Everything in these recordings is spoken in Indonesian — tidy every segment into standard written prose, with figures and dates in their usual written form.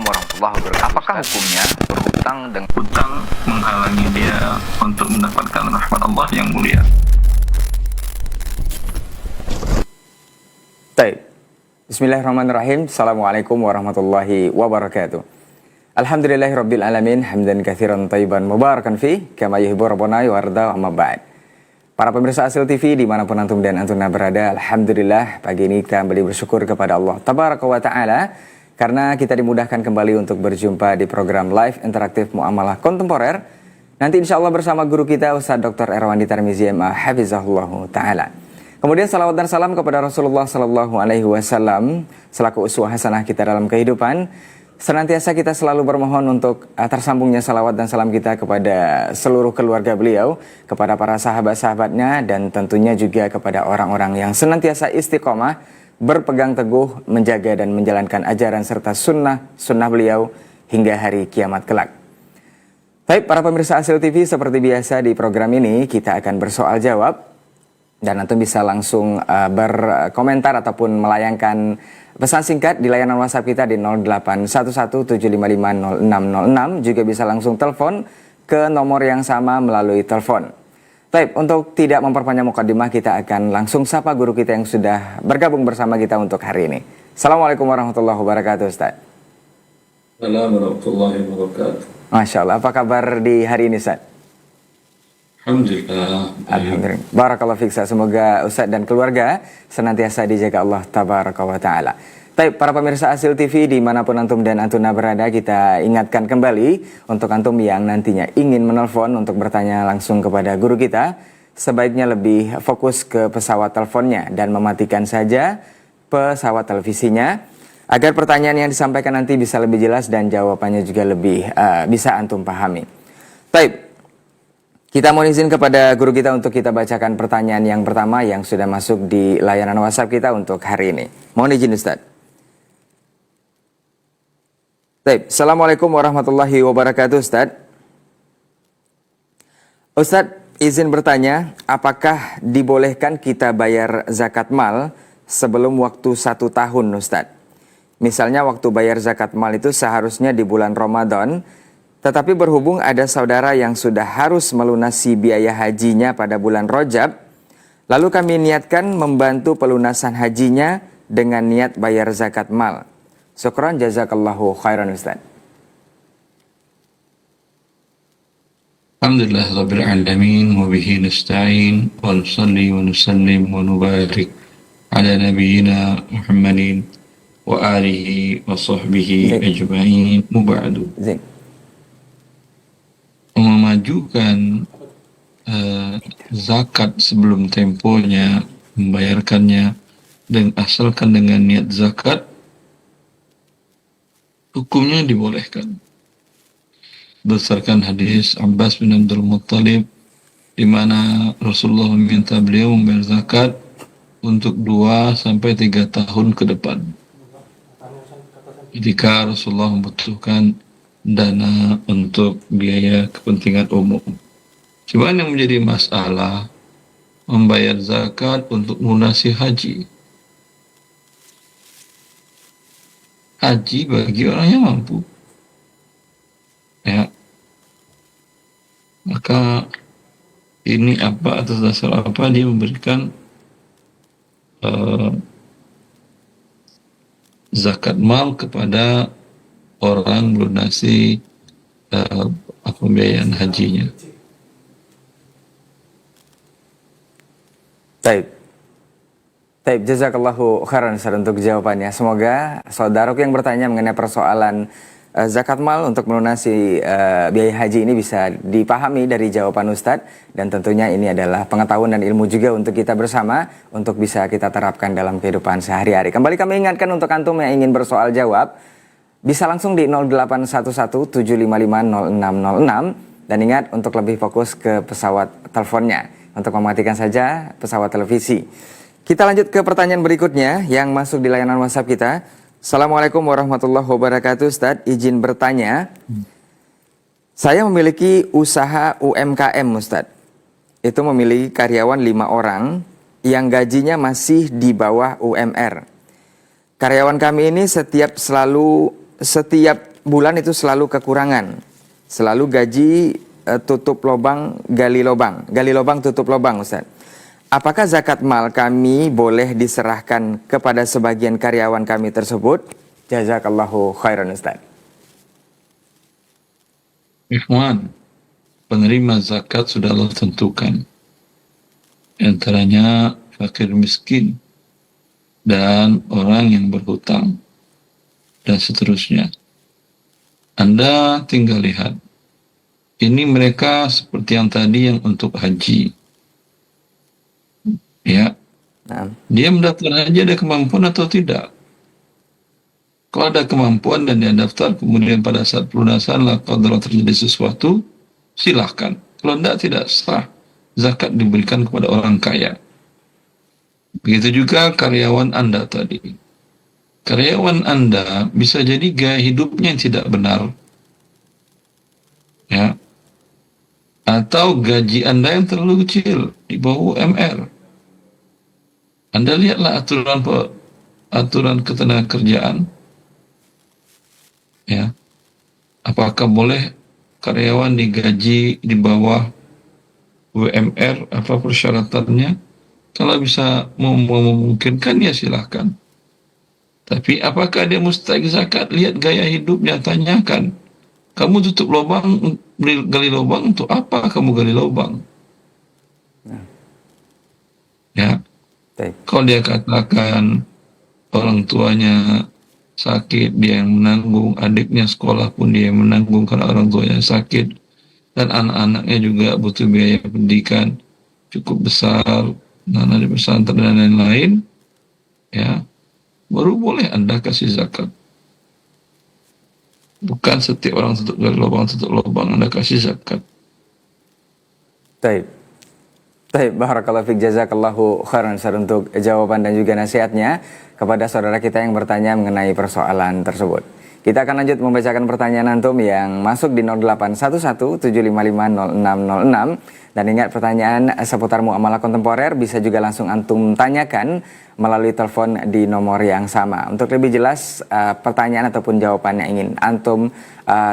Warahmatullahi wabarakatuh. Apakah hukumnya berhutang dengan Hutang menghalangi dia untuk mendapatkan rahmat Allah yang mulia. Baik. Bismillahirrahmanirrahim. Assalamualaikum warahmatullahi wabarakatuh. Alhamdulillahirabbil alamin, hamdan katsiran thayyiban mubarakan fi kama yuhibbu rabbuna wa yarda, amma ba'd. Para pemirsa Asil TV dimanapun antum dan antuna berada, alhamdulillah pagi ini kita kembali bersyukur kepada Allah tabaraka wa ta'ala karena kita dimudahkan kembali untuk berjumpa di program live interaktif Muamalah Kontemporer. Nanti insya Allah bersama guru kita Ustaz Dr. Erwandi Tarmizi MA Hafizahullah Ta'ala. Kemudian salawat dan salam kepada Rasulullah Sallallahu Alaihi Wasallam selaku uswah hasanah kita dalam kehidupan. Senantiasa kita selalu bermohon untuk tersambungnya salawat dan salam kita kepada seluruh keluarga beliau, kepada para sahabat-sahabatnya, dan tentunya juga kepada orang-orang yang senantiasa istiqomah, berpegang teguh, menjaga dan menjalankan ajaran serta sunnah beliau hingga hari kiamat kelak. Baik, para pemirsa Asil TV, seperti biasa di program ini kita akan bersoal jawab. Dan antum bisa langsung berkomentar ataupun melayangkan pesan singkat di layanan WhatsApp kita di 081175500606. Juga bisa langsung telepon ke nomor yang sama melalui telepon. Baik, untuk tidak memperpanjang mukadimah, kita akan langsung sapa guru kita yang sudah bergabung bersama kita untuk hari ini. Assalamualaikum warahmatullahi wabarakatuh, Ustaz. Assalamualaikum warahmatullahi wabarakatuh. Masya Allah, apa kabar di hari ini, Ustaz? Alhamdulillah. Alhamdulillah. Barakallahu fiik. Semoga Ustaz dan keluarga senantiasa dijaga Allah tabaraka wa ta'ala. Baik, para pemirsa Asil TV dimanapun antum dan antuna berada, kita ingatkan kembali untuk antum yang nantinya ingin menelpon untuk bertanya langsung kepada guru kita, sebaiknya lebih fokus ke pesawat teleponnya dan mematikan saja pesawat televisinya agar pertanyaan yang disampaikan nanti bisa lebih jelas dan jawabannya juga lebih bisa antum pahami. Baik, kita mohon izin kepada guru kita untuk kita bacakan pertanyaan yang pertama yang sudah masuk di layanan WhatsApp kita untuk hari ini. Mohon izin, Ustaz. Baik, Assalamualaikum warahmatullahi wabarakatuh, Ustaz. Ustaz, izin bertanya, apakah dibolehkan kita bayar zakat mal sebelum waktu 1 tahun, Ustaz? Misalnya waktu bayar zakat mal itu seharusnya di bulan Ramadan, tetapi berhubung ada saudara yang sudah harus melunasi biaya hajinya pada bulan Rajab, lalu kami niatkan membantu pelunasan hajinya dengan niat bayar zakat mal. Syukran jazakallahu khairan, Ustaz. Alhamdulillah rabbil alamin wa bihi nasta'in wa nusalli wa nusallim wa nubarik ala nabiyyina Muhammadin wa alihi wa sahbihi ajma'in muba'du. Memajukan zakat sebelum temponya, membayarkannya dan asalkan dengan niat zakat, hukumnya dibolehkan berdasarkan hadis Abbas bin Abdul Muttalib, di mana Rasulullah meminta beliau membayar zakat untuk 2 sampai 3 tahun ke depan jika Rasulullah membutuhkan dana untuk biaya kepentingan umum. Cuma yang menjadi masalah membayar zakat untuk melunasi haji. Haji bagi orang yang mampu. Ya. Maka ini apa, atas dasar apa dia memberikan zakat mal kepada orang melunasi pembiayaan hajinya. Baik, jazakallahu khairan Ustaz untuk jawabannya. Semoga saudaraku yang bertanya mengenai persoalan zakat mal untuk melunasi biaya haji ini bisa dipahami dari jawaban Ustadz, dan tentunya ini adalah pengetahuan dan ilmu juga untuk kita bersama untuk bisa kita terapkan dalam kehidupan sehari-hari. Kembali kami ingatkan untuk antum yang ingin bersoal jawab, bisa langsung di 081175500606, dan ingat untuk lebih fokus ke pesawat teleponnya untuk mematikan saja pesawat televisi. Kita lanjut ke pertanyaan berikutnya yang masuk di layanan WhatsApp kita. Assalamualaikum warahmatullahi wabarakatuh, Ustadz. Izin bertanya, saya memiliki usaha UMKM, Ustadz. itu memiliki karyawan 5 orang yang gajinya masih di bawah UMR. Karyawan kami ini setiap bulan itu selalu kekurangan. Selalu gaji tutup lubang, gali lubang tutup lubang, Ustaz. Apakah zakat mal kami boleh diserahkan kepada sebagian karyawan kami tersebut? Jazakallahu khairan, Ustaz. Ikhwan, penerima zakat sudah Allah tentukan. Antaranya fakir miskin dan orang yang berhutang dan seterusnya. Anda tinggal lihat. Ini mereka seperti yang tadi yang untuk haji. Ya. Nah. Dia mendaftar haji ada kemampuan atau tidak? Kalau ada kemampuan dan dia daftar, kemudian pada saat pelunasan kalau terjadi sesuatu, silahkan. Kalau tidak sah, zakat diberikan kepada orang kaya. Begitu juga karyawan Anda tadi. Karyawan Anda bisa jadi gaya hidupnya yang tidak benar. Ya. Atau gaji Anda yang terlalu kecil, di bawah UMR. Anda lihatlah aturan ketenagakerjaan. Ya, apakah boleh karyawan digaji di bawah UMR? Apa persyaratannya? Kalau bisa memungkinkan ya silahkan. Tapi apakah dia mustahik zakat? Lihat gaya hidupnya, tanyakan. Kamu tutup lubang, gali lubang untuk apa kamu gali lubang? Ya. Kalau dia katakan orang tuanya sakit, dia yang menanggung, adiknya sekolah pun dia yang menanggung karena orang tuanya sakit, dan anak-anaknya juga butuh biaya pendidikan cukup besar, anak di pesantren dan lain-lain, ya, baru boleh Anda kasih zakat. Bukan setiap orang tutup lubang Anda kasih zakat. Baik, barakallahu fiik, jazakallahu khairan Ustaz untuk jawaban dan juga nasihatnya kepada saudara kita yang bertanya mengenai persoalan tersebut. Kita akan lanjut membacakan pertanyaan antum yang masuk di 0811-755-0606. Dan ingat, pertanyaan seputar muamalah kontemporer bisa juga langsung antum tanyakan melalui telepon di nomor yang sama. Untuk lebih jelas pertanyaan ataupun jawaban yang ingin antum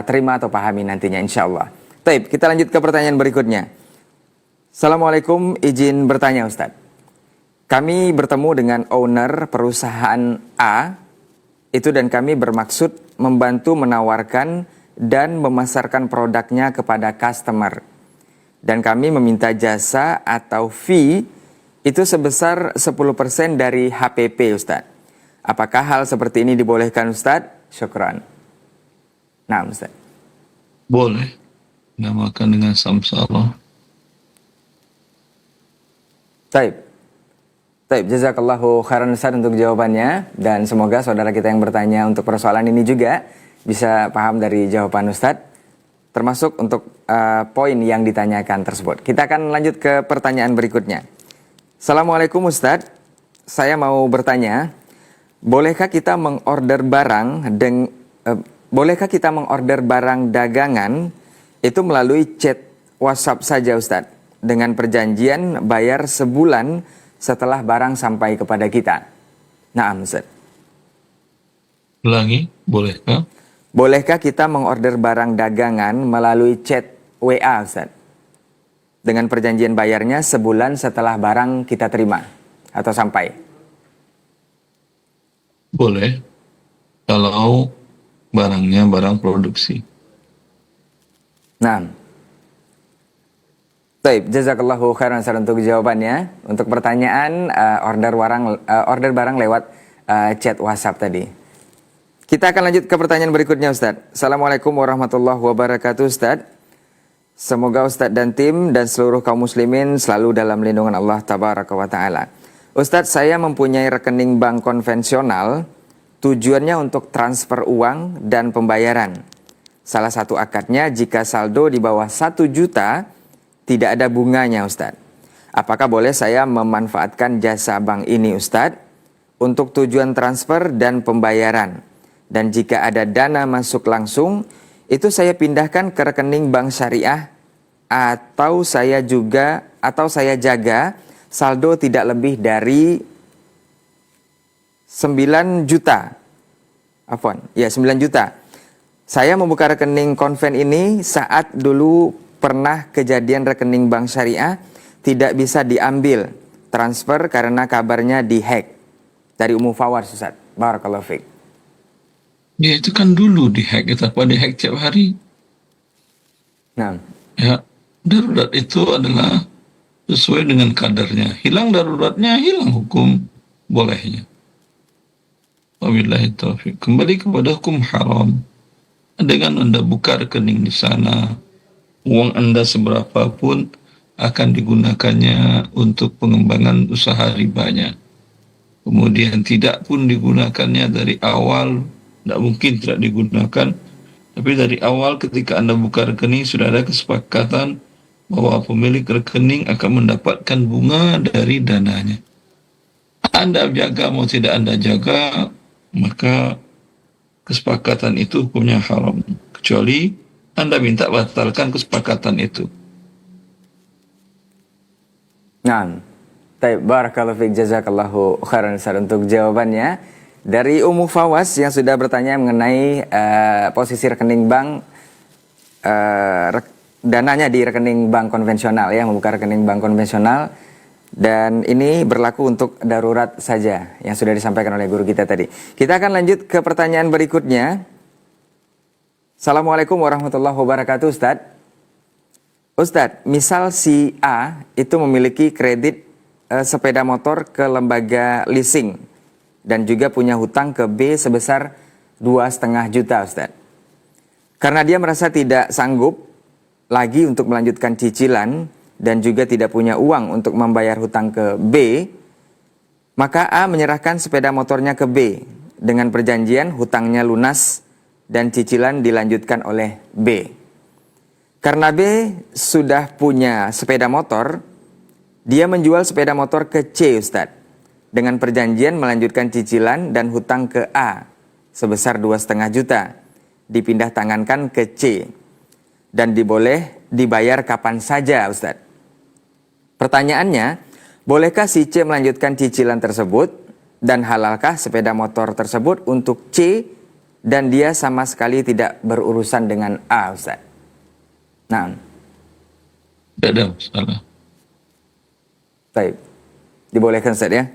terima atau pahami nantinya, insya Allah. Baik, kita lanjut ke pertanyaan berikutnya. Assalamualaikum, izin bertanya Ustadz. Kami bertemu dengan owner perusahaan A itu dan kami bermaksud membantu menawarkan dan memasarkan produknya kepada customer. Dan kami meminta jasa atau fee itu sebesar 10% dari HPP, Ustadz. Apakah hal seperti ini dibolehkan, Ustadz? Syukran. Nah, Ustadz. Boleh. Namakan dengan samsalah. Taib, jazakallahu khairan Ustaz untuk jawabannya, dan semoga saudara kita yang bertanya untuk persoalan ini juga bisa paham dari jawaban Ustaz, termasuk untuk poin yang ditanyakan tersebut. Kita akan lanjut ke pertanyaan berikutnya. Assalamualaikum Ustaz, saya mau bertanya, bolehkah kita mengorder barang dagangan itu melalui chat WhatsApp saja Ustaz, dengan perjanjian bayar sebulan setelah barang sampai kepada kita? Naam, Ustaz. Ulangi, bolehkah? Bolehkah kita mengorder barang dagangan melalui chat WA, Ustaz? Dengan perjanjian bayarnya sebulan setelah barang kita terima atau sampai? Boleh. Kalau barangnya barang produksi. Naam. Baik, jazakallahu khairan Ustaz untuk jawabannya. Untuk pertanyaan order barang lewat chat WhatsApp tadi. Kita akan lanjut ke pertanyaan berikutnya Ustaz. Assalamualaikum warahmatullahi wabarakatuh Ustaz. Semoga Ustaz dan tim dan seluruh kaum muslimin selalu dalam lindungan Allah tabaraka wa ta'ala. Ustaz, saya mempunyai rekening bank konvensional, tujuannya untuk transfer uang dan pembayaran. Salah satu akadnya jika saldo di bawah 1 juta tidak ada bunganya Ustadz. Apakah boleh saya memanfaatkan jasa bank ini Ustadz untuk tujuan transfer dan pembayaran? Dan jika ada dana masuk langsung, itu saya pindahkan ke rekening bank syariah atau saya juga atau saya jaga saldo tidak lebih dari 9 juta. Afwan, ya 9 juta. Saya membuka rekening konven ini saat dulu pernah kejadian rekening bank syariah tidak bisa diambil transfer karena kabarnya dihack. Dari Ummu Fawaz, Ustaz. Barakallahu fiik. Ya itu kan dulu dihack, apa dihack tiap hari. Nah, Ya, darurat itu adalah sesuai dengan kadarnya. Hilang daruratnya, hilang hukum bolehnya. Wabillahi taufik. Kembali kepada hukum haram. Dengan Anda buka rekening di sana, uang Anda seberapa pun akan digunakannya untuk pengembangan usaha ribanya. Kemudian tidak pun digunakannya dari awal, tidak mungkin tidak digunakan. Tapi dari awal ketika Anda buka rekening sudah ada kesepakatan bahwa pemilik rekening akan mendapatkan bunga dari dananya. Anda jaga mau tidak Anda jaga, maka kesepakatan itu hukumnya haram. Kecuali Anda minta batalkan kesepakatan itu. nah. Baik, barakallahu fiik, jazakallahu khairan Ustaz untuk jawabannya. Dari Ummu Fawaz yang sudah bertanya mengenai posisi rekening bank, dananya di rekening bank konvensional ya, membuka rekening bank konvensional. Dan ini berlaku untuk darurat saja yang sudah disampaikan oleh guru kita tadi. Kita akan lanjut ke pertanyaan berikutnya. Assalamualaikum warahmatullahi wabarakatuh, Ustaz. Ustaz, misal si A itu memiliki kredit sepeda motor ke lembaga leasing dan juga punya hutang ke B sebesar 2,5 juta, Ustaz. Karena dia merasa tidak sanggup lagi untuk melanjutkan cicilan dan juga tidak punya uang untuk membayar hutang ke B, maka A menyerahkan sepeda motornya ke B dengan perjanjian hutangnya lunas dan cicilan dilanjutkan oleh B. Karena B sudah punya sepeda motor, dia menjual sepeda motor ke C, Ustadz, dengan perjanjian melanjutkan cicilan dan hutang ke A sebesar 2,5 juta, dipindah tangankan ke C, dan diboleh dibayar kapan saja, Ustadz. Pertanyaannya, bolehkah si C melanjutkan cicilan tersebut, dan halalkah sepeda motor tersebut untuk C, dan dia sama sekali tidak berurusan dengan A, Ustadz? Nah, Tidak ada masalah. baik. Dibolehkan, Ustaz ya?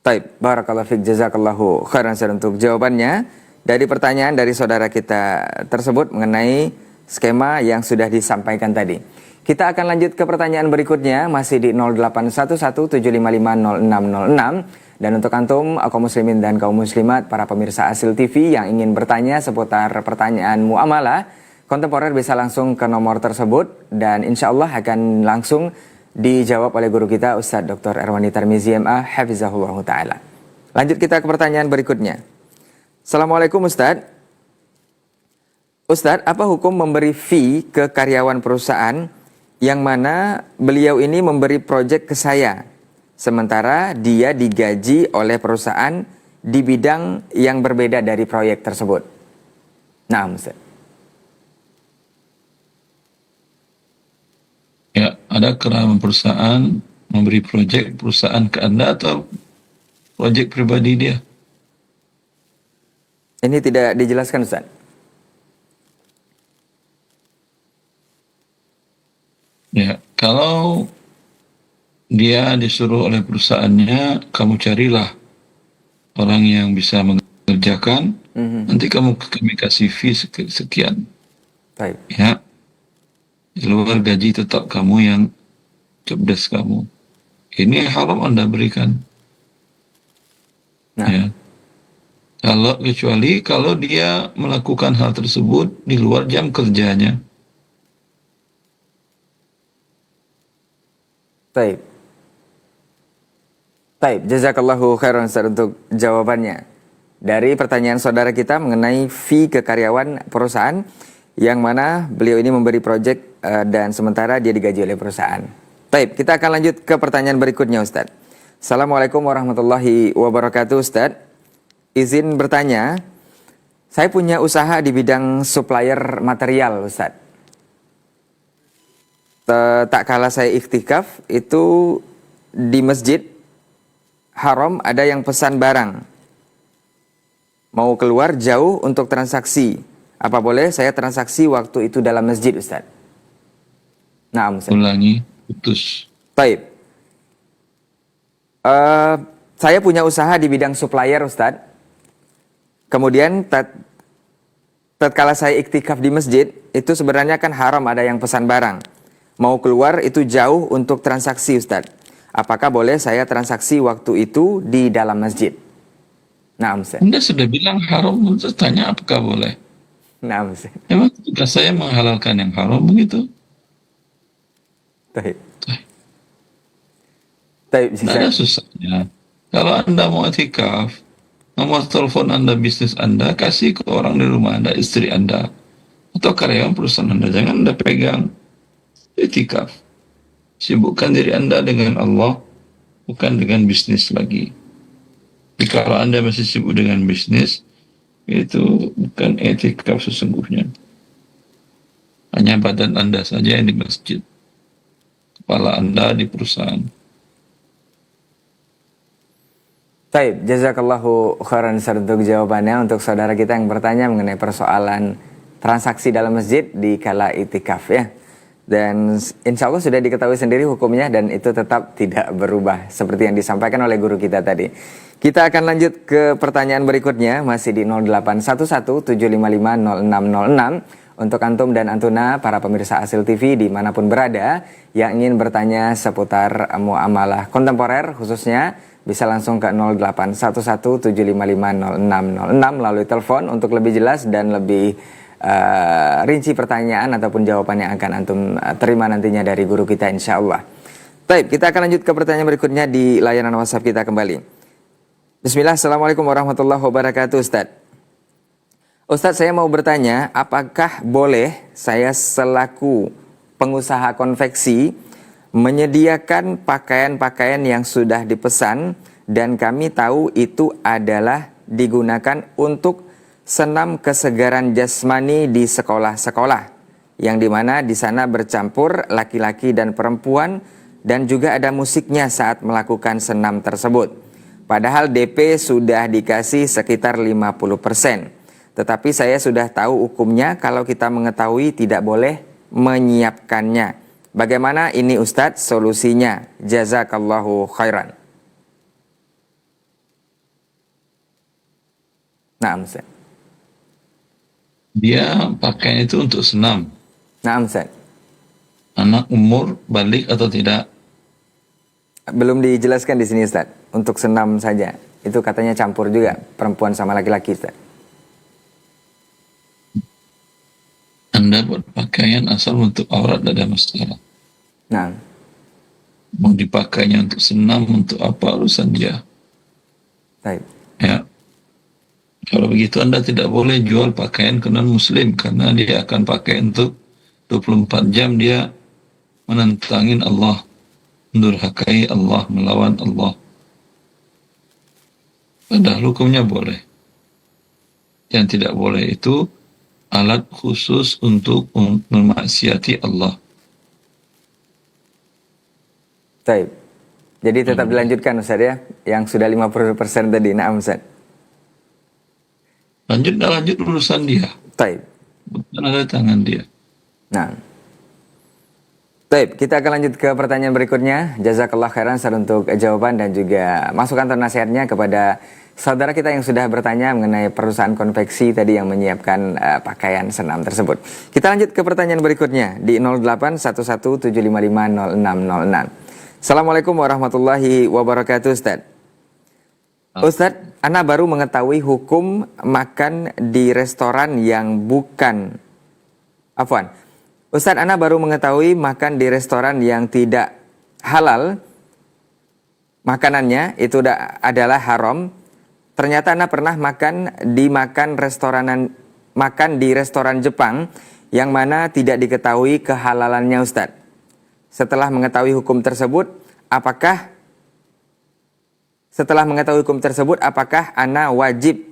Baik, barakallahu fiik, jazakallahu khairan Ustaz untuk jawabannya dari pertanyaan dari saudara kita tersebut mengenai skema yang sudah disampaikan tadi. Kita akan lanjut ke pertanyaan berikutnya, masih di 0811755606. Dan untuk antum, kaum muslimin dan kaum muslimat, para pemirsa Asil TV yang ingin bertanya seputar pertanyaan muamalah kontemporer bisa langsung ke nomor tersebut dan insya Allah akan langsung dijawab oleh guru kita Ustadz Dr. Erwani Tarmizi MA Hafizahullah Ta'ala. Lanjut kita ke pertanyaan berikutnya. Assalamualaikum Ustadz. Ustadz, apa hukum memberi fee ke karyawan perusahaan yang mana beliau ini memberi proyek ke saya, sementara dia digaji oleh perusahaan di bidang yang berbeda dari proyek tersebut? Nah, Ustadz. Ya, ada kerana perusahaan memberi proyek perusahaan ke Anda atau proyek pribadi dia? Ini tidak dijelaskan, Ustaz. Ya, kalau dia disuruh oleh perusahaannya, kamu carilah orang yang bisa mengerjakan, nanti kami kasih fee sekian. Baik. Ya, di luar gaji tetap kamu yang cerdas kamu. Ini haram Anda berikan. Nah. Ya. Kecuali kalau dia melakukan hal tersebut di luar jam kerjanya. Baik. Baik, jazakallahu khairan Ustaz untuk jawabannya. Dari pertanyaan saudara kita mengenai fee ke karyawan perusahaan yang mana beliau ini memberi proyek dan sementara dia digaji oleh perusahaan. Baik, kita akan lanjut ke pertanyaan berikutnya Ustaz. Assalamualaikum warahmatullahi wabarakatuh Ustaz. Izin bertanya, saya punya usaha di bidang supplier material Ustaz. Tak kala saya iktikaf itu di masjid haram ada yang pesan barang. Mau keluar jauh untuk transaksi. Apa boleh saya transaksi waktu itu dalam masjid, Ustaz? Nah, Ustaz. Ulangi, putus. Baik. Saya punya usaha di bidang supplier, Ustaz. Kemudian tatkala saya iktikaf di masjid, itu sebenarnya kan haram ada yang pesan barang. Mau keluar itu jauh untuk transaksi, Ustaz. Apakah boleh saya transaksi waktu itu di dalam masjid? Nah, Ustaz. Anda sudah bilang haram, terus tanya apakah boleh? Nah, Ustaz. Memang ketika saya menghalalkan yang haram begitu? Baik. Tidak ada susahnya. Kalau Anda mau itikaf, nomor telepon Anda, bisnis Anda, kasih ke orang di rumah Anda, istri Anda, atau karyawan perusahaan Anda. Jangan Anda pegang. Itikaf. Sibukkan diri Anda dengan Allah, bukan dengan bisnis lagi. Jadi kalau Anda masih sibuk dengan bisnis, itu bukan itikaf sesungguhnya. Hanya badan Anda saja yang di masjid. Kepala Anda di perusahaan. Baik, jazakallahu khairan untuk jawabannya untuk saudara kita yang bertanya mengenai persoalan transaksi dalam masjid di kala itikaf ya. Dan insya Allah sudah diketahui sendiri hukumnya dan itu tetap tidak berubah seperti yang disampaikan oleh guru kita tadi. Kita akan lanjut ke pertanyaan berikutnya masih di 0811-755-0606 untuk antum dan antuna para pemirsa Asil TV dimanapun berada yang ingin bertanya seputar muamalah kontemporer khususnya bisa langsung ke 0811-755-0606 melalui telepon untuk lebih jelas dan lebih rinci pertanyaan ataupun jawaban yang akan antum terima nantinya dari guru kita insya Allah. Baik, kita akan lanjut ke pertanyaan berikutnya di layanan WhatsApp kita kembali. Bismillah, Assalamualaikum warahmatullahi wabarakatuh, Ustaz. Ustaz, saya mau bertanya, apakah boleh saya selaku pengusaha konveksi menyediakan pakaian-pakaian yang sudah dipesan dan kami tahu itu adalah digunakan untuk senam kesegaran jasmani di sekolah-sekolah yang dimana di sana bercampur laki-laki dan perempuan dan juga ada musiknya saat melakukan senam tersebut. Padahal DP sudah dikasih sekitar 50%. Tetapi saya sudah tahu hukumnya kalau kita mengetahui tidak boleh menyiapkannya. Bagaimana ini Ustadz solusinya? Jazakallahu khairan. Nah, Ustaz. Dia pakaian itu untuk senam. Nah, Ustaz. Anak umur balik atau tidak? Belum dijelaskan di sini Ustaz. Untuk senam saja. Itu katanya campur juga perempuan sama laki-laki Ustaz. Anda buat pakaian asal untuk aurat tidak ada masalah. Nah. Mau dipakainya untuk senam, untuk apa urusan dia. Baik. Ya. Kalau begitu Anda tidak boleh jual pakaian ke non-muslim karena dia akan pakai untuk 24 jam dia menentangin Allah, mendurhakai Allah, melawan Allah. Padahal hukumnya boleh. Yang tidak boleh itu alat khusus untuk memaksiati Allah. Baik. Jadi tetap dilanjutkan Ustaz ya, yang sudah 50% tadi. Nah, Ustaz. Lanjut urusan dia. Baik. Bukan ada tangan dia. Nah. Baik, kita akan lanjut ke pertanyaan berikutnya. Jazakallah khairan Ustaz untuk jawaban dan juga masukan atau nasihatnya kepada saudara kita yang sudah bertanya mengenai perusahaan konveksi tadi yang menyiapkan pakaian senam tersebut. Kita lanjut ke pertanyaan berikutnya di 0811-755-0606. Assalamualaikum warahmatullahi wabarakatuh, Ustaz. Ustaz, ana baru mengetahui hukum makan di restoran yang bukan Ustaz, ana baru mengetahui makan di restoran yang tidak halal. Makanannya itu adalah haram. Ternyata ana pernah makan di restoran Jepang yang mana tidak diketahui kehalalannya Ustaz. Setelah mengetahui hukum tersebut, apakah ana wajib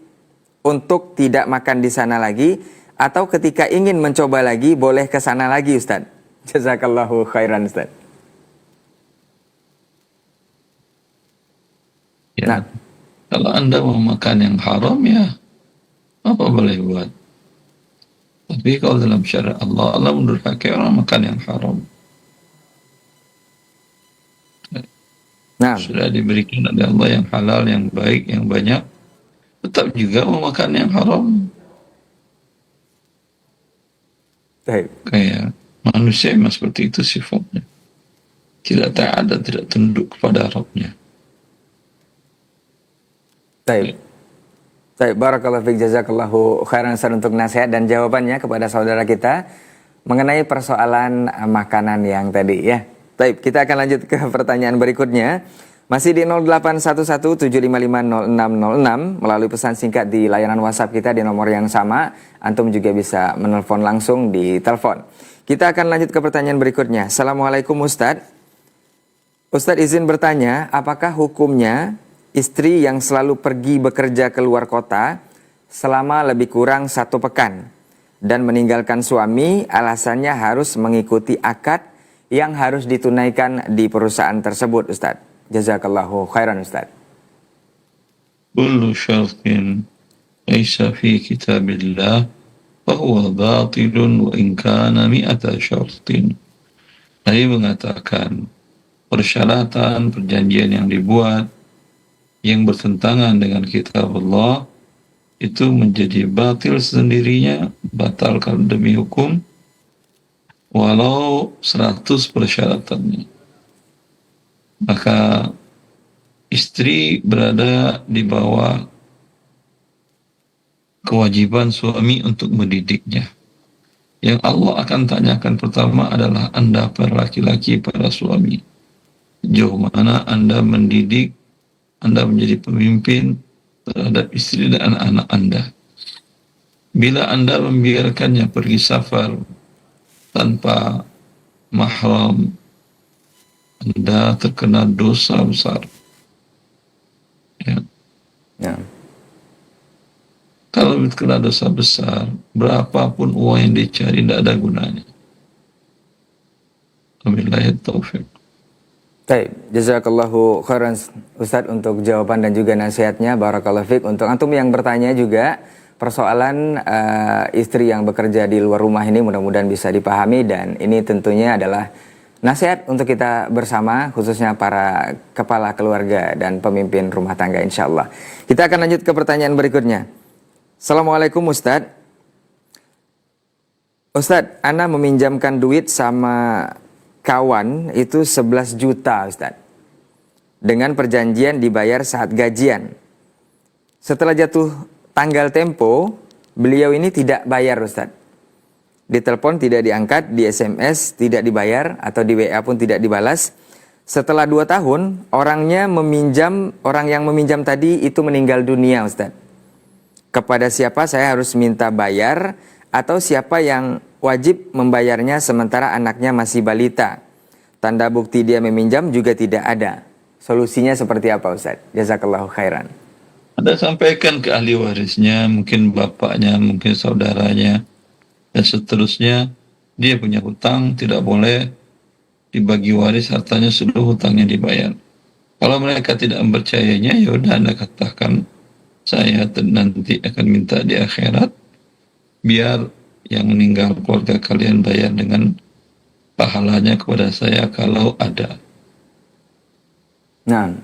untuk tidak makan di sana lagi atau ketika ingin mencoba lagi boleh ke sana lagi Ustaz? Jazakallahu khairan Ustaz. Ya. Nah. Kalau Anda mau makan yang haram, ya apa boleh buat. Tapi kalau dalam syariat Allah, Allah mendurhakai orang makan yang haram. Nah, Sudah diberikan oleh Allah yang halal, yang baik, yang banyak, tetap juga mau makan yang haram. baik. Kayak manusia memang seperti itu sifatnya. Tidak taat dan tidak tunduk kepada Rabbnya. Baik. Baik, barakallahu fiik, jazakallahu khairan Ustaz untuk nasihat dan jawabannya kepada saudara kita mengenai persoalan makanan yang tadi ya. Baik, kita akan lanjut ke pertanyaan berikutnya. Masih di 081175500606 melalui pesan singkat di layanan WhatsApp kita di nomor yang sama. Antum juga bisa menelpon langsung di telepon. Kita akan lanjut ke pertanyaan berikutnya. Assalamualaikum Ustadz. Ustadz izin bertanya, apakah hukumnya istri yang selalu pergi bekerja keluar kota selama lebih kurang 1 pekan dan meninggalkan suami, alasannya harus mengikuti akad yang harus ditunaikan di perusahaan tersebut, Ustaz? Jazakallahu khairan, Ustaz. Kullu syartin laisa fi kitabillah fahuwa batilun wa in kana mi'ata syartin. Nabi mengatakan persyaratan perjanjian yang dibuat yang bertentangan dengan kitab Allah itu menjadi batil sendirinya, batal kalau demi hukum, walau 100 persyaratannya. Maka istri berada di bawah kewajiban suami untuk mendidiknya. Yang Allah akan tanyakan pertama adalah Anda para laki-laki, para suami, sejauh mana Anda mendidik, Anda menjadi pemimpin terhadap istri dan anak-anak Anda. Bila Anda membiarkannya pergi safar tanpa mahram, Anda terkena dosa besar. Ya. Ya. Kalau terkena dosa besar, berapapun uang yang dicari tidak ada gunanya. Wabillahi taufiq. Baik, jazakallahu khairan Ustaz untuk jawaban dan juga nasihatnya. Barakallahu fiik. Untuk antum yang bertanya juga persoalan istri yang bekerja di luar rumah ini mudah-mudahan bisa dipahami, dan ini tentunya adalah nasihat untuk kita bersama, khususnya para kepala keluarga dan pemimpin rumah tangga insyaallah. Kita akan lanjut ke pertanyaan berikutnya. Assalamualaikum Ustaz. Ustaz, ana meminjamkan duit sama kawan itu 11 juta Ustaz, dengan perjanjian dibayar saat gajian. Setelah jatuh tanggal tempo, beliau ini tidak bayar Ustaz. Ditelepon tidak diangkat, di SMS tidak dibayar, atau di WA pun tidak dibalas. Setelah 2 tahun, orang yang meminjam tadi itu meninggal dunia Ustaz. Kepada siapa saya harus minta bayar, atau siapa yang wajib membayarnya sementara anaknya masih balita? Tanda bukti dia meminjam juga tidak ada. Solusinya seperti apa Ustaz? Jazakallahu khairan. Anda sampaikan ke ahli warisnya, mungkin bapaknya, mungkin saudaranya, dan seterusnya. Dia punya hutang, tidak boleh dibagi waris hartanya sebelum hutangnya dibayar. Kalau mereka tidak mempercayainya, ya udah Anda katakan, saya nanti akan minta di akhirat, biar yang meninggal keluarga kalian bayar dengan pahalanya kepada saya kalau ada. Nah,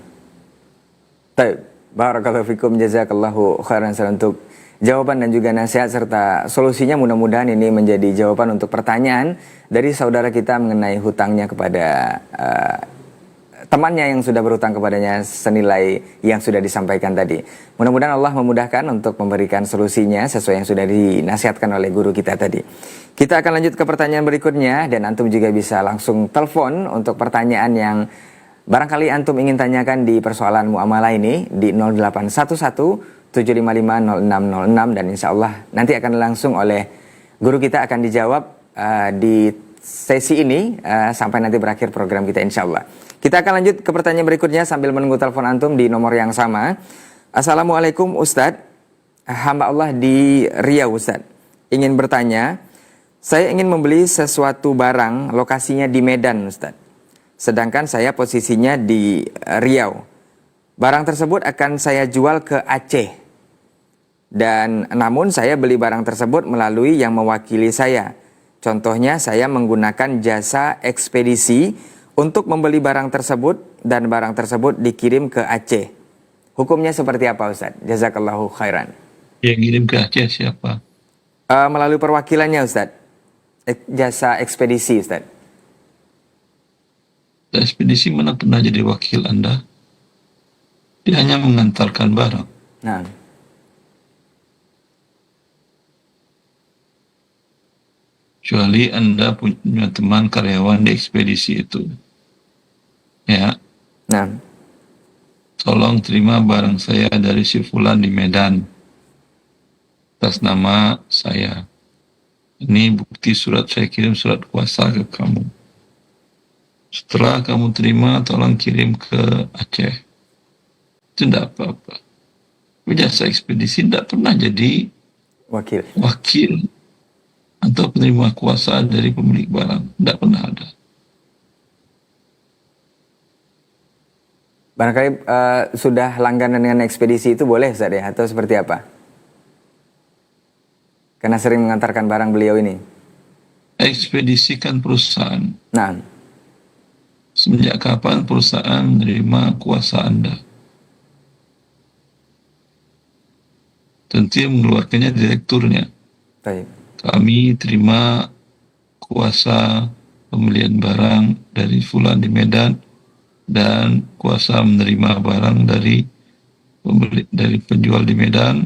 baik, barakallahu fikum, jazakallahu khairan untuk jawaban dan juga nasihat serta solusinya. Mudah-mudahan ini menjadi jawaban untuk pertanyaan dari saudara kita mengenai hutangnya kepada temannya yang sudah berhutang kepadanya senilai yang sudah disampaikan tadi. Mudah-mudahan Allah memudahkan untuk memberikan solusinya sesuai yang sudah dinasihatkan oleh guru kita tadi. Kita akan lanjut ke pertanyaan berikutnya, dan antum juga bisa langsung telepon untuk pertanyaan yang barangkali antum ingin tanyakan di persoalan muamalah ini di 0811 755 0606, dan insya Allah nanti akan langsung oleh guru kita akan dijawab di sesi ini sampai nanti berakhir program kita insya Allah. Kita akan lanjut ke pertanyaan berikutnya sambil menunggu telepon antum di nomor yang sama. Assalamualaikum Ustadz, hamba Allah di Riau Ustadz, ingin bertanya, Saya ingin membeli sesuatu barang, lokasinya di Medan, Ustaz. Sedangkan saya posisinya di Riau. Barang tersebut akan saya jual ke Aceh. Dan namun saya beli barang tersebut melalui yang mewakili saya. Contohnya saya menggunakan jasa ekspedisi untuk membeli barang tersebut dan barang tersebut dikirim ke Aceh. Hukumnya seperti apa, Ustaz? Jazakallahu khairan. Yang ngirim ke Aceh siapa? Melalui perwakilannya, Ustaz. Jasa ekspedisi, Ustaz. Ekspedisi mana pernah jadi wakil Anda? Dia hanya mengantarkan barang. Nah, Kecuali Anda punya teman karyawan di ekspedisi itu. Ya, nah, tolong terima barang saya dari si Fulan di Medan. Atas nama saya. Ini bukti surat, saya kirim surat kuasa ke kamu. Setelah kamu terima, tolong kirim ke Aceh. Itu tidak apa-apa. Jasa ekspedisi tidak pernah jadi wakil atau penerima kuasa dari pemilik barang. Tidak pernah ada. barangkali sudah langganan dengan ekspedisi itu boleh, Ustaz, ya? Atau seperti apa? Karena sering mengantarkan barang beliau ini. Ekspedisi kan perusahaan. Nah, Semenjak kapan perusahaan menerima kuasa Anda? Tentu yang mengeluarkannya direkturnya. baik. Kami terima kuasa pembelian barang dari Fulan di Medan dan kuasa menerima barang dari penjual di Medan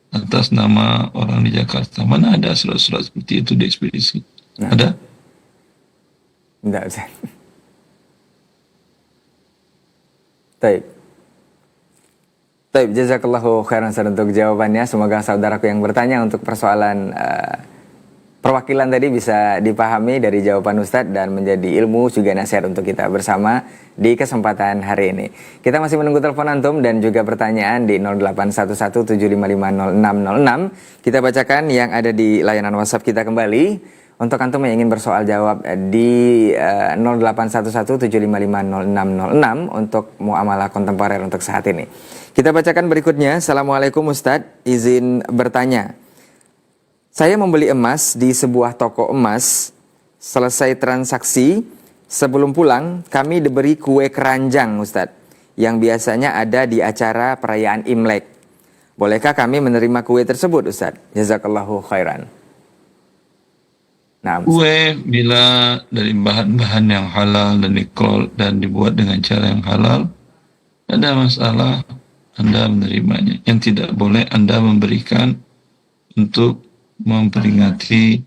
atas nama orang di Jakarta. Mana ada surat-surat seperti itu di ekspedisi? Nah. Ada? Tidak, Ustaz. Baik. Baik, jazakallahu khairan Ustaz untuk jawabannya. Semoga saudaraku yang bertanya untuk persoalan perwakilan tadi bisa dipahami dari jawaban Ustadz dan menjadi ilmu juga nasihat untuk kita bersama di kesempatan hari ini. Kita masih menunggu telepon antum dan juga pertanyaan di 0811750606. Kita bacakan yang ada di layanan WhatsApp kita kembali. Untuk antum yang ingin bersoal jawab di 0811755606 untuk muamalah kontemporer untuk saat ini. Kita bacakan berikutnya. Assalamualaikum Ustadz, izin bertanya. Saya membeli emas di sebuah toko emas. Selesai transaksi, sebelum pulang kami diberi kue keranjang, Ustadz, yang biasanya ada di acara perayaan Imlek. Bolehkah kami menerima kue tersebut, Ustadz? Jazakallahu khairan. Nah, Kue bila dari bahan-bahan yang halal dan dibuat dengan cara yang halal, ada masalah Anda menerimanya. Yang tidak boleh Anda memberikan untuk memperingati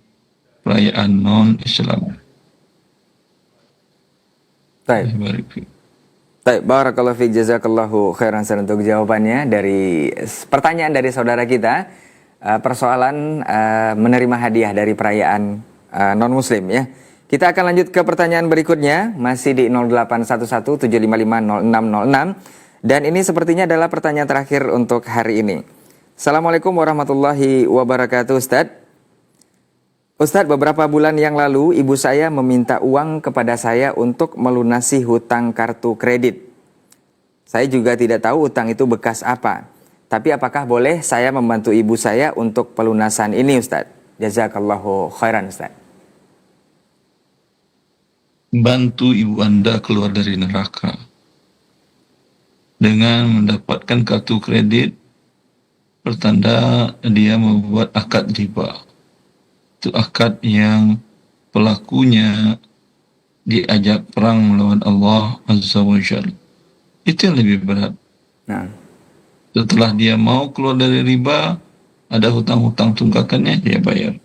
perayaan non-Islam. baik. Baik, barakallahu fiik, jazakallahu khairan untuk jawabannya dari pertanyaan dari saudara kita, persoalan menerima hadiah dari perayaan non-muslim ya. Kita akan lanjut ke pertanyaan berikutnya, masih di 0811755606 dan ini sepertinya adalah pertanyaan terakhir untuk hari ini. Assalamualaikum warahmatullahi wabarakatuh, Ustadz. Ustadz, beberapa bulan yang lalu ibu saya meminta uang kepada saya untuk melunasi hutang kartu kredit. Saya juga tidak tahu hutang itu bekas apa. Tapi apakah boleh saya membantu ibu saya untuk pelunasan ini, Ustadz? Jazakallahu khairan, Ustadz. Bantu ibu Anda keluar dari neraka dengan mendapatkan kartu kredit, pertanda dia membuat akad riba. Itu akad yang pelakunya diajak perang melawan Allah Azza wa Jalla. Itu yang lebih berat. Nah, Setelah dia mau keluar dari riba, ada hutang-hutang tunggakannya, dia bayar.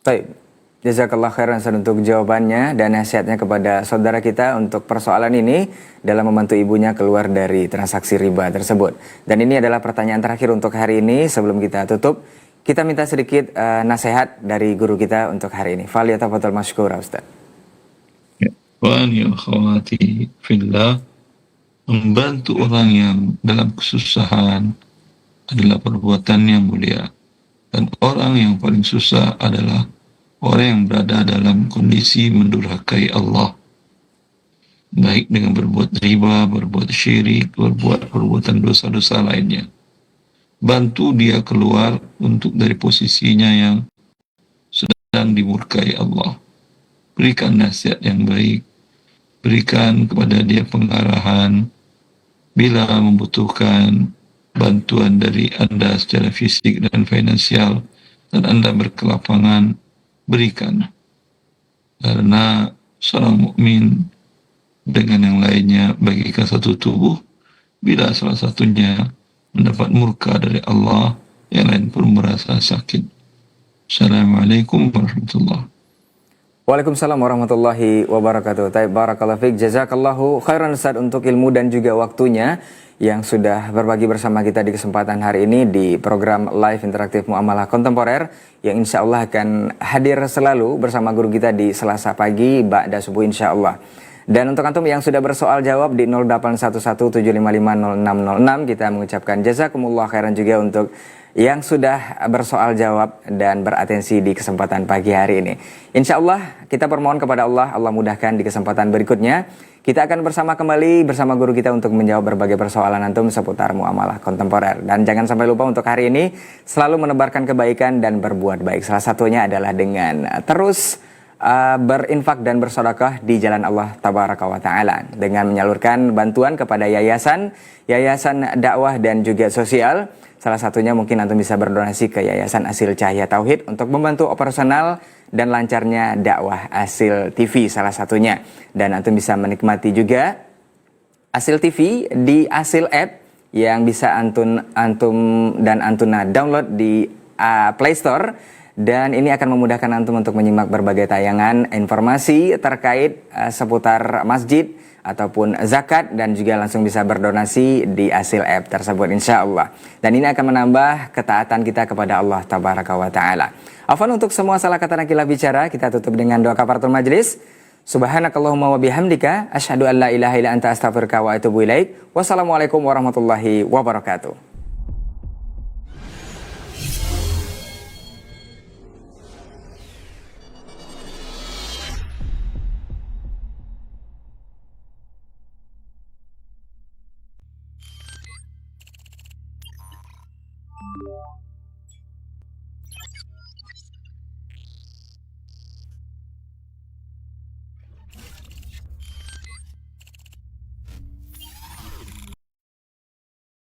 baik. Jazakallah khairan untuk jawabannya dan nasihatnya kepada saudara kita untuk persoalan ini dalam membantu ibunya keluar dari transaksi riba tersebut. Dan ini adalah pertanyaan terakhir untuk hari ini. Sebelum kita tutup, kita minta sedikit nasihat dari guru kita untuk hari ini. Faliyatafadhal masykura, Ustaz. Wa ya akhwati fillah, membantu orang yang dalam kesusahan adalah perbuatan yang mulia. Dan orang yang paling susah adalah orang yang berada dalam kondisi mendurhakai Allah, baik dengan berbuat riba, berbuat syirik, berbuat perbuatan dosa-dosa lainnya. Bantu dia keluar dari posisinya yang sedang dimurkai Allah. Berikan nasihat yang baik, berikan kepada dia pengarahan. Bila membutuhkan bantuan dari Anda secara fisik dan finansial, dan Anda berkelapangan, berikan. Karena seorang mukmin dengan yang lainnya bagikan satu tubuh. Bila salah satunya mendapat murka dari Allah, yang lain pun merasa sakit. Assalamualaikum warahmatullahi wabarakatuh. Waalaikumsalam warahmatullahi wabarakatuh. Taib barakallahu fiik. Jazakallahu khairan Ustaz untuk ilmu dan juga waktunya yang sudah berbagi bersama kita di kesempatan hari ini di program live interaktif Muamalah Kontemporer yang insya Allah akan hadir selalu bersama guru kita di Selasa pagi ba'da subuh insya Allah. Dan untuk antum yang sudah bersoal jawab di 0811755606 kita mengucapkan jazakumullah khairan juga untuk yang sudah bersoal jawab dan beratensi di kesempatan pagi hari ini. Insya Allah kita bermohon kepada Allah, Allah mudahkan di kesempatan berikutnya. Kita akan bersama kembali bersama guru kita untuk menjawab berbagai persoalan antum seputar muamalah kontemporer. Dan jangan sampai lupa untuk hari ini selalu menebarkan kebaikan dan berbuat baik. Salah satunya adalah dengan terus berinfak dan bersedekah di jalan Allah Tabaraka wa Ta'ala dengan menyalurkan bantuan kepada yayasan dakwah dan juga sosial. Salah satunya mungkin antum bisa berdonasi ke Yayasan Asil Cahaya Tauhid untuk membantu operasional dan lancarnya dakwah Asil TV salah satunya. Dan antum bisa menikmati juga Asil TV di Asil App yang bisa antum dan antuna download di Play Store. Dan ini akan memudahkan antum untuk menyimak berbagai tayangan informasi terkait seputar masjid ataupun zakat dan juga langsung bisa berdonasi di Asil App tersebut insya Allah. Dan ini akan menambah ketaatan kita kepada Allah Tabaraka wa Ta'ala. Afwan untuk semua salah kata nakilah bicara, kita tutup dengan doa kafaratul majlis. Subhanakallahumma wa bihamdika asyhadu an la ilaha illa anta astaghfiruka wa atubu ilaik. Wassalamualaikum warahmatullahi wabarakatuh.